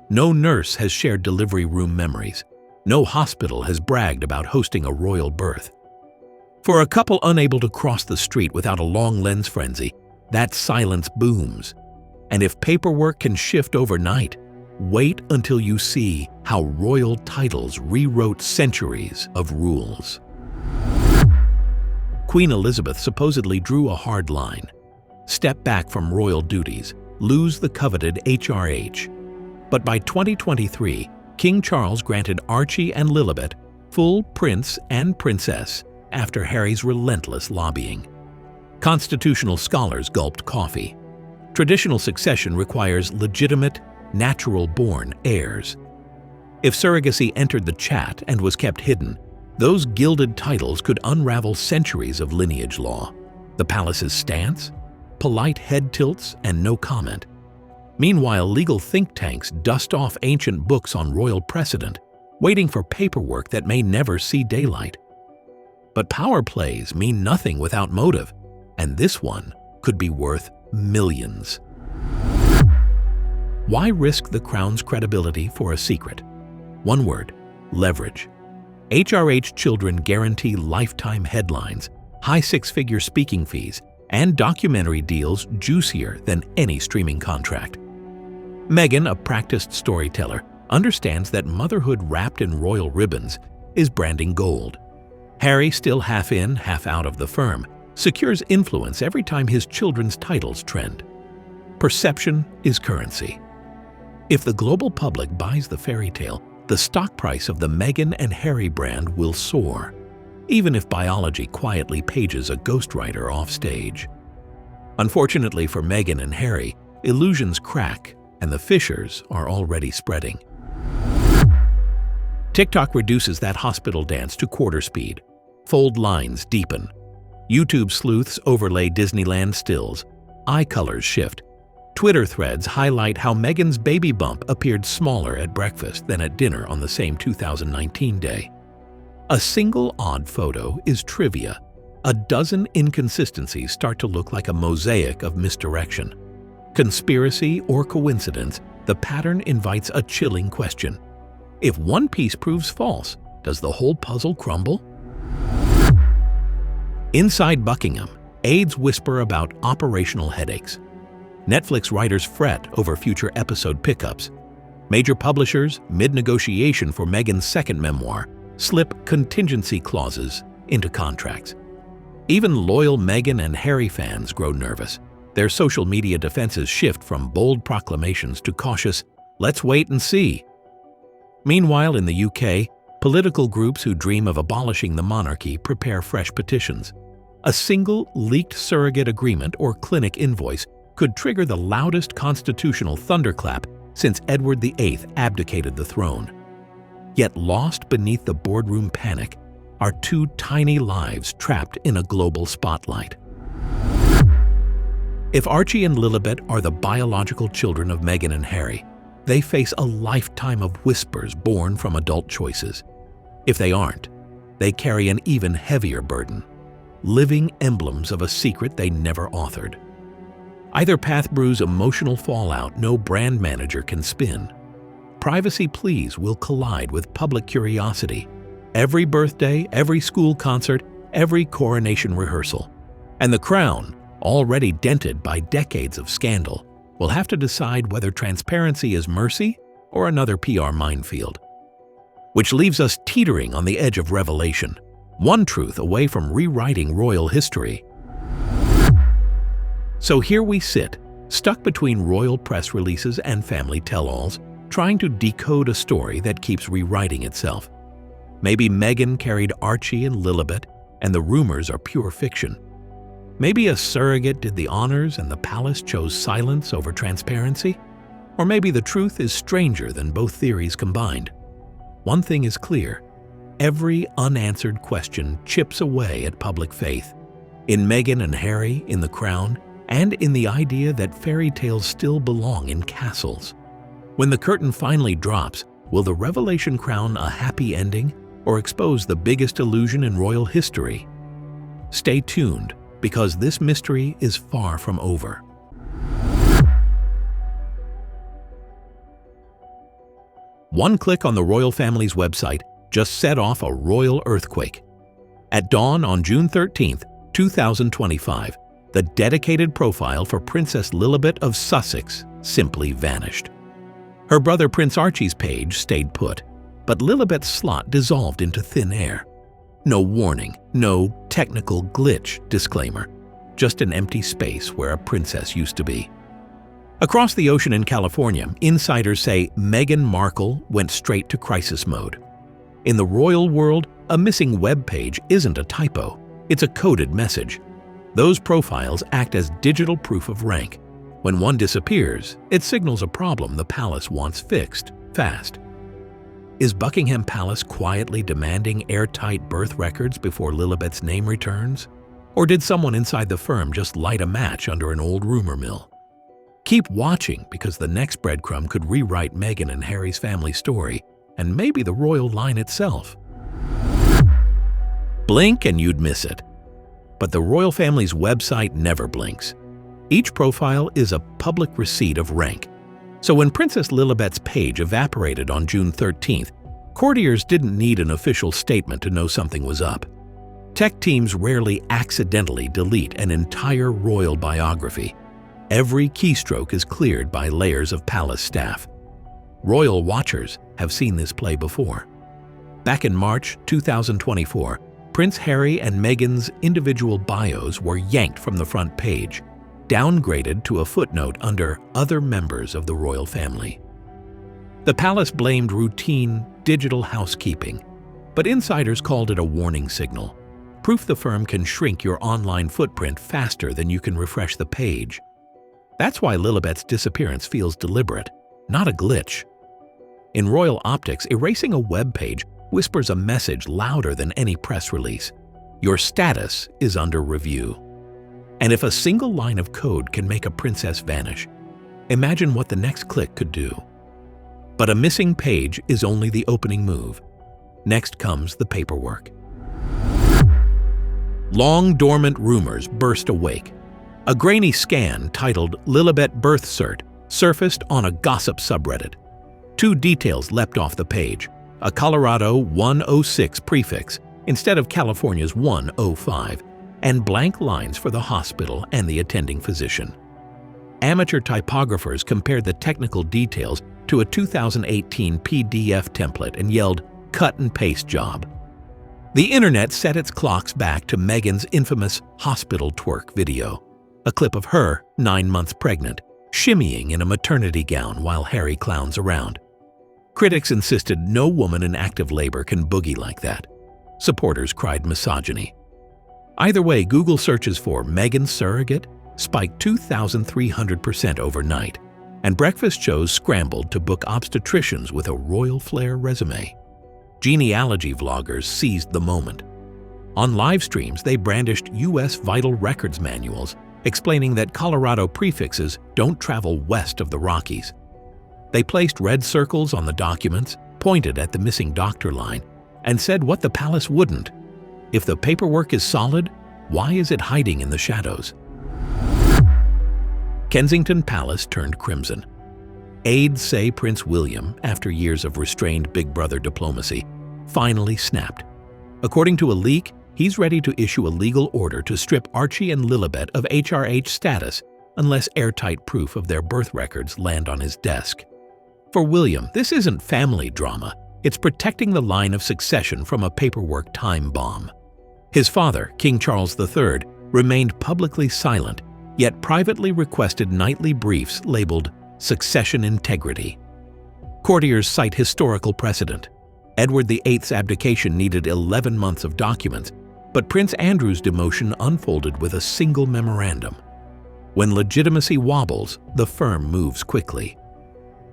No nurse has shared delivery room memories. No hospital has bragged about hosting a royal birth. For a couple unable to cross the street without a long lens frenzy, that silence booms. And if paperwork can shift overnight, wait until you see how royal titles rewrote centuries of rules. Queen Elizabeth supposedly drew a hard line. Step back from royal duties, lose the coveted HRH. But by 2023, King Charles granted Archie and Lilibet full prince and princess after Harry's relentless lobbying. Constitutional scholars gulped coffee. Traditional succession requires legitimate, natural-born heirs. If surrogacy entered the chat and was kept hidden, those gilded titles could unravel centuries of lineage law. The palace's stance? Polite head tilts and no comment. Meanwhile, legal think tanks dust off ancient books on royal precedent, waiting for paperwork that may never see daylight. But power plays mean nothing without motive, and this one could be worth millions. Why risk the crown's credibility for a secret? One word: leverage. HRH children guarantee lifetime headlines, high six-figure speaking fees, and documentary deals juicier than any streaming contract. Meghan, a practiced storyteller, understands that motherhood wrapped in royal ribbons is branding gold. Harry, still half in, half out of the firm, secures influence every time his children's titles trend. Perception is currency. If the global public buys the fairy tale, the stock price of the Meghan and Harry brand will soar, even if biology quietly pages a ghostwriter off stage. Unfortunately for Meghan and Harry, illusions crack and the fissures are already spreading. TikTok reduces that hospital dance to quarter speed. Fold lines deepen. YouTube sleuths overlay Disneyland stills. Eye colors shift. Twitter threads highlight how Meghan's baby bump appeared smaller at breakfast than at dinner on the same 2019 day. A single odd photo is trivia. A dozen inconsistencies start to look like a mosaic of misdirection. Conspiracy or coincidence, the pattern invites a chilling question. If one piece proves false, does the whole puzzle crumble? Inside Buckingham, aides whisper about operational headaches. Netflix writers fret over future episode pickups. Major publishers, mid-negotiation for Meghan's second memoir, slip contingency clauses into contracts. Even loyal Meghan and Harry fans grow nervous. Their social media defenses shift from bold proclamations to cautious, "let's wait and see." Meanwhile, in the UK, political groups who dream of abolishing the monarchy prepare fresh petitions. A single leaked surrogate agreement or clinic invoice could trigger the loudest constitutional thunderclap since Edward VIII abdicated the throne. Yet lost beneath the boardroom panic are two tiny lives trapped in a global spotlight. If Archie and Lilibet are the biological children of Meghan and Harry, they face a lifetime of whispers born from adult choices. If they aren't, they carry an even heavier burden, living emblems of a secret they never authored. Either path brews emotional fallout no brand manager can spin. Privacy pleas will collide with public curiosity. Every birthday, every school concert, every coronation rehearsal. And the crown, already dented by decades of scandal, will have to decide whether transparency is mercy or another PR minefield. Which leaves us teetering on the edge of revelation, one truth away from rewriting royal history. So here we sit, stuck between royal press releases and family tell-alls, trying to decode a story that keeps rewriting itself. Maybe Meghan carried Archie and Lilibet, and the rumors are pure fiction. Maybe a surrogate did the honors and the palace chose silence over transparency. Or maybe the truth is stranger than both theories combined. One thing is clear: every unanswered question chips away at public faith. In Meghan and Harry, in the crown, and in the idea that fairy tales still belong in castles. When the curtain finally drops, will the revelation crown a happy ending or expose the biggest illusion in royal history? Stay tuned, because this mystery is far from over. One click on the royal family's website just set off a royal earthquake. At dawn on June 13, 2025, the dedicated profile for Princess Lilibet of Sussex simply vanished. Her brother Prince Archie's page stayed put, but Lilibet's slot dissolved into thin air. No warning, no technical glitch disclaimer, just an empty space where a princess used to be. Across the ocean in California, insiders say Meghan Markle went straight to crisis mode. In the royal world, a missing web page isn't a typo, it's a coded message. Those profiles act as digital proof of rank. When one disappears, it signals a problem the palace wants fixed fast. Is Buckingham Palace quietly demanding airtight birth records before Lilibet's name returns? Or did someone inside the firm just light a match under an old rumor mill? Keep watching, because the next breadcrumb could rewrite Meghan and Harry's family story, and maybe the royal line itself. Blink and you'd miss it. But the royal family's website never blinks. Each profile is a public receipt of rank. So when Princess Lilibet's page evaporated on June 13th, courtiers didn't need an official statement to know something was up. Tech teams rarely accidentally delete an entire royal biography. Every keystroke is cleared by layers of palace staff. Royal watchers have seen this play before. Back in March 2024, Prince Harry and Meghan's individual bios were yanked from the front page, downgraded to a footnote under other members of the royal family. The palace blamed routine digital housekeeping, but insiders called it a warning signal, proof the firm can shrink your online footprint faster than you can refresh the page. That's why Lilibet's disappearance feels deliberate, not a glitch. In royal optics, erasing a web page whispers a message louder than any press release. Your status is under review. And if a single line of code can make a princess vanish, imagine what the next click could do. But a missing page is only the opening move. Next comes the paperwork. Long dormant rumors burst awake. A grainy scan titled Lilibet Birth Cert surfaced on a gossip subreddit. Two details leapt off the page: a Colorado 106 prefix instead of California's 105, and blank lines for the hospital and the attending physician. Amateur typographers compared the technical details to a 2018 PDF template and yelled, "Cut and paste job." The internet set its clocks back to Meghan's infamous hospital twerk video, a clip of her, 9 months pregnant, shimmying in a maternity gown while Harry clowns around. Critics insisted no woman in active labor can boogie like that. Supporters cried misogyny. Either way, Google searches for Meghan surrogate spiked 2,300% overnight, and breakfast shows scrambled to book obstetricians with a royal flair resume. Genealogy vloggers seized the moment. On live streams, they brandished U.S. vital records manuals, explaining that Colorado prefixes don't travel west of the Rockies. They placed red circles on the documents, pointed at the missing doctor line, and said what the palace wouldn't. If the paperwork is solid, why is it hiding in the shadows? Kensington Palace turned crimson. Aides say Prince William, after years of restrained Big Brother diplomacy, finally snapped. According to a leak, he's ready to issue a legal order to strip Archie and Lilibet of HRH status unless airtight proof of their birth records land on his desk. For William, this isn't family drama. It's protecting the line of succession from a paperwork time bomb. His father, King Charles III, remained publicly silent, yet privately requested nightly briefs labeled Succession Integrity. Courtiers cite historical precedent. Edward VIII's abdication needed 11 months of documents, but Prince Andrew's demotion unfolded with a single memorandum. When legitimacy wobbles, the firm moves quickly.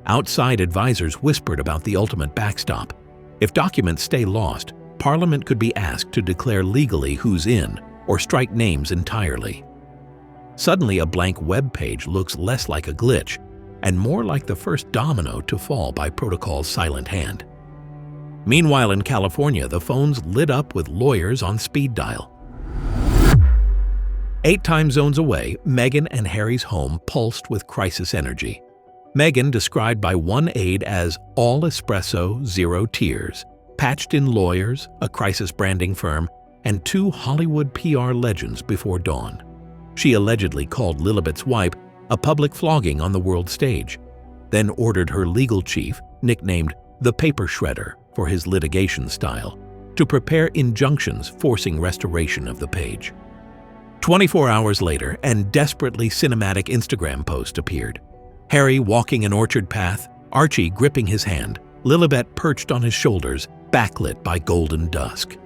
Outside advisors whispered about the ultimate backstop. If documents stay lost, Parliament could be asked to declare legally who's in or strike names entirely. Suddenly, a blank web page looks less like a glitch and more like the first domino to fall by protocol's silent hand. Meanwhile, in California, the phones lit up with lawyers on speed dial. 8 time zones away, Meghan and Harry's home pulsed with crisis energy. Meghan, described by one aide as all espresso, zero tears, patched in lawyers, a crisis branding firm, and 2 Hollywood PR legends before dawn. She allegedly called Lilibet's wife a public flogging on the world stage, then ordered her legal chief, nicknamed the Paper Shredder for his litigation style, to prepare injunctions forcing restoration of the page. 24 hours later, and desperately cinematic Instagram post appeared. Harry walking an orchard path, Archie gripping his hand, Lilibet perched on his shoulders, backlit by golden dusk.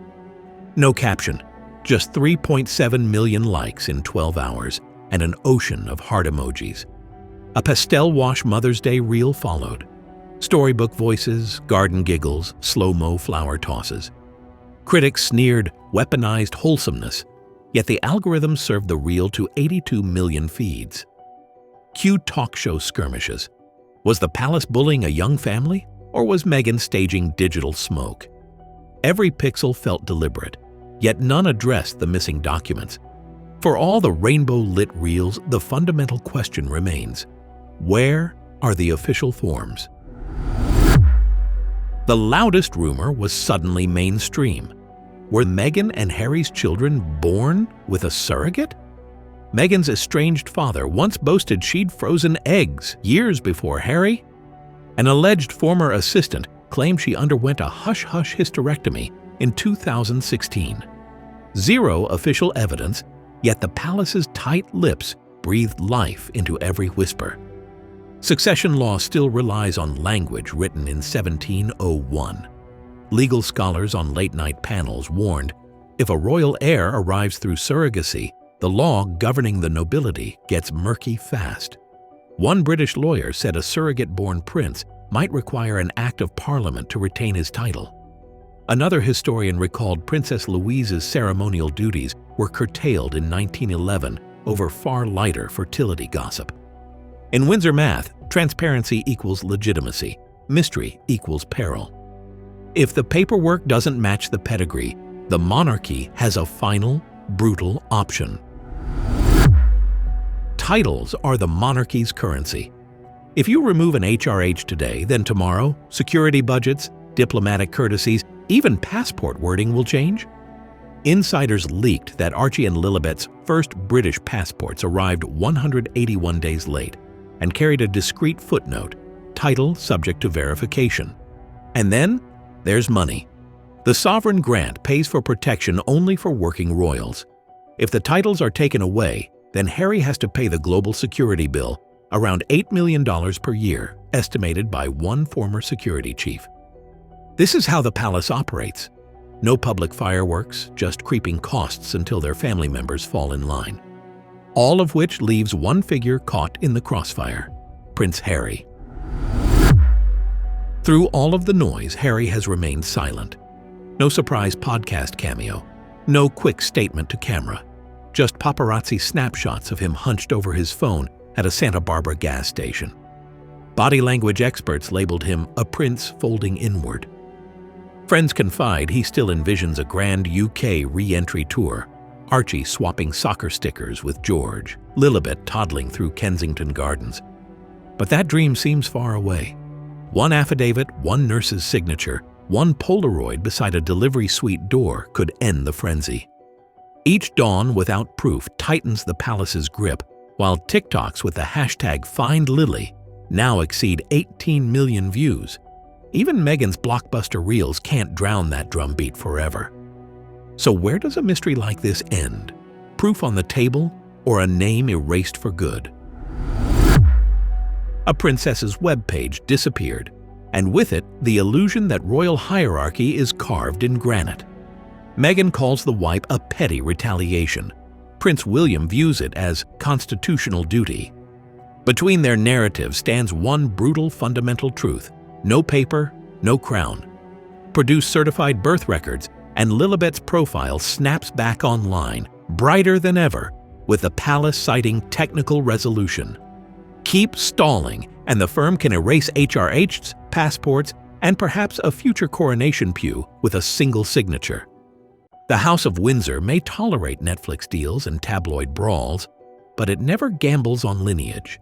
No caption, just 3.7 million likes in 12 hours and an ocean of heart emojis. A pastel wash Mother's Day reel followed. Storybook voices, garden giggles, slow-mo flower tosses. Critics sneered weaponized wholesomeness, yet the algorithm served the reel to 82 million feeds. Cue talk show skirmishes. Was the palace bullying a young family, or was Meghan staging digital smoke? Every pixel felt deliberate, yet none addressed the missing documents. For all the rainbow-lit reels, the fundamental question remains: where are the official forms? The loudest rumor was suddenly mainstream. Were Meghan and Harry's children born with a surrogate? Meghan's estranged father once boasted she'd frozen eggs years before Harry. An alleged former assistant claimed she underwent a hush-hush hysterectomy in 2016. Zero official evidence, yet the palace's tight lips breathed life into every whisper. Succession law still relies on language written in 1701. Legal scholars on late-night panels warned, if a royal heir arrives through surrogacy, the law governing the nobility gets murky fast. One British lawyer said a surrogate-born prince might require an act of parliament to retain his title. Another historian recalled Princess Louise's ceremonial duties were curtailed in 1911 over far lighter fertility gossip. In Windsor math, transparency equals legitimacy, mystery equals peril. If the paperwork doesn't match the pedigree, the monarchy has a final, brutal option. Titles are the monarchy's currency. If you remove an HRH today, then tomorrow, security budgets, diplomatic courtesies, even passport wording will change. Insiders leaked that Archie and Lilibet's first British passports arrived 181 days late and carried a discreet footnote, title subject to verification. And then there's money. The sovereign grant pays for protection only for working royals. If the titles are taken away, then Harry has to pay the global security bill, around $8 million per year, estimated by one former security chief. This is how the palace operates. No public fireworks, just creeping costs until their family members fall in line. All of which leaves one figure caught in the crossfire: Prince Harry. Through all of the noise, Harry has remained silent. No surprise podcast cameo, no quick statement to camera, just paparazzi snapshots of him hunched over his phone at a Santa Barbara gas station. Body language experts labeled him a prince folding inward. Friends confide he still envisions a grand UK re-entry tour, Archie swapping soccer stickers with George, Lilibet toddling through Kensington Gardens. But that dream seems far away. One affidavit, one nurse's signature, one Polaroid beside a delivery suite door could end the frenzy. Each dawn without proof tightens the palace's grip, while TikToks with the hashtag #FindLily now exceed 18 million views. Even Meghan's blockbuster reels can't drown that drumbeat forever. So where does a mystery like this end? Proof on the table, or a name erased for good? A princess's webpage disappeared, and with it, the illusion that royal hierarchy is carved in granite. Meghan calls the wipe a petty retaliation. Prince William views it as constitutional duty. Between their narratives stands one brutal fundamental truth: no paper, no crown. Produce certified birth records, and Lilibet's profile snaps back online, brighter than ever, with the palace citing technical resolution. Keep stalling, and the firm can erase HRHs, passports, and perhaps a future coronation pew with a single signature. The House of Windsor may tolerate Netflix deals and tabloid brawls, but it never gambles on lineage.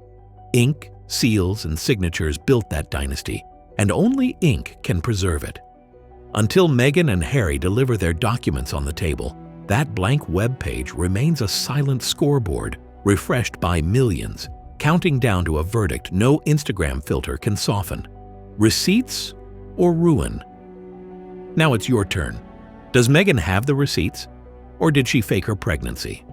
Ink, seals, and signatures built that dynasty, and only ink can preserve it. Until Meghan and Harry deliver their documents on the table, that blank web page remains a silent scoreboard, refreshed by millions, counting down to a verdict no Instagram filter can soften. Receipts or ruin? Now it's your turn. Does Meghan have the receipts? Or did she fake her pregnancy?